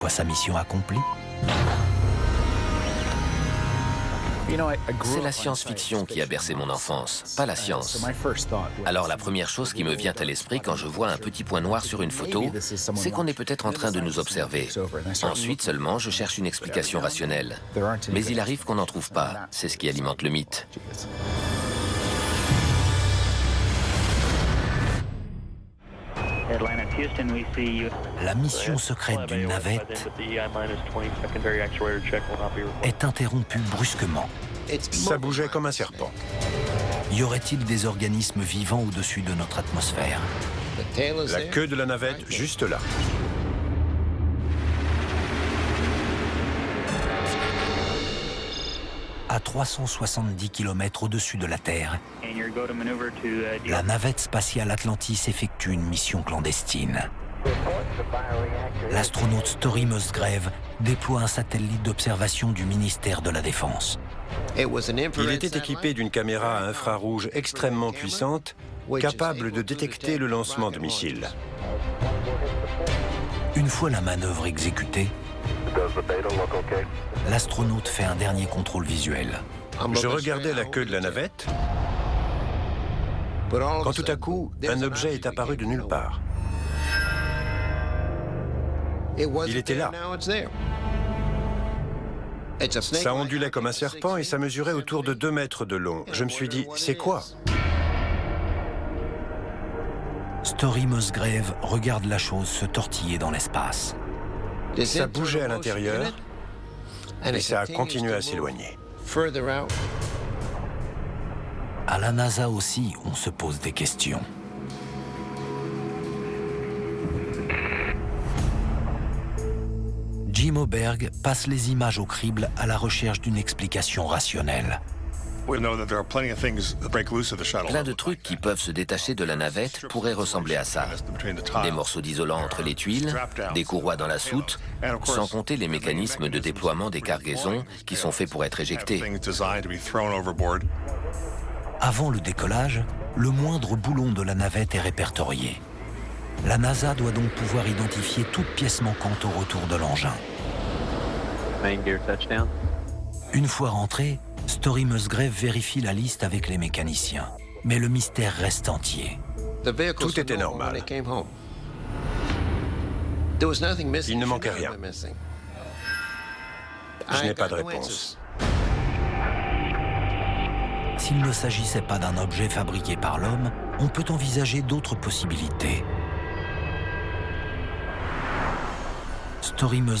Voit sa mission accomplie. C'est la science-fiction qui a bercé mon enfance, pas la science. Alors la première chose qui me vient à l'esprit quand je vois un petit point noir sur une photo, c'est qu'on est peut-être en train de nous observer. Ensuite seulement, je cherche une explication rationnelle. Mais il arrive qu'on n'en trouve pas. C'est ce qui alimente le mythe. La mission secrète d'une navette est interrompue brusquement. Ça bougeait comme un serpent. Y aurait-il des organismes vivants au-dessus de notre atmosphère? La queue de la navette, juste là. À 370 km au-dessus de la Terre, la navette spatiale Atlantis effectue une mission clandestine. L'astronaute Story Musgrave déploie un satellite d'observation du ministère de la Défense. Il était équipé d'une caméra à infrarouge extrêmement puissante, capable de détecter le lancement de missiles. Une fois la manœuvre exécutée, l'astronaute fait un dernier contrôle visuel. Je regardais la queue de la navette, quand tout à coup, un objet est apparu de nulle part. Il était là. Ça ondulait comme un serpent et ça mesurait autour de 2 mètres de long. Je me suis dit, c'est quoi? Story Musgrave regarde la chose se tortiller dans l'espace. Ça bougeait à l'intérieur et ça a continué à s'éloigner. À la NASA aussi, on se pose des questions. Jim Oberg passe les images au crible à la recherche d'une explication rationnelle. Plein de trucs qui peuvent se détacher de la navette pourraient ressembler à ça. Des morceaux d'isolant entre les tuiles, des courroies dans la soute, sans compter les mécanismes de déploiement des cargaisons qui sont faits pour être éjectés. Avant le décollage, le moindre boulon de la navette est répertorié. La NASA doit donc pouvoir identifier toute pièce manquante au retour de l'engin. Une fois rentré, Story Musgrave vérifie la liste avec les mécaniciens. Mais le mystère reste entier. Tout était normal. Il ne manquait rien. Je n'ai pas de réponse. S'il ne s'agissait pas d'un objet fabriqué par l'homme, on peut envisager d'autres possibilités. Story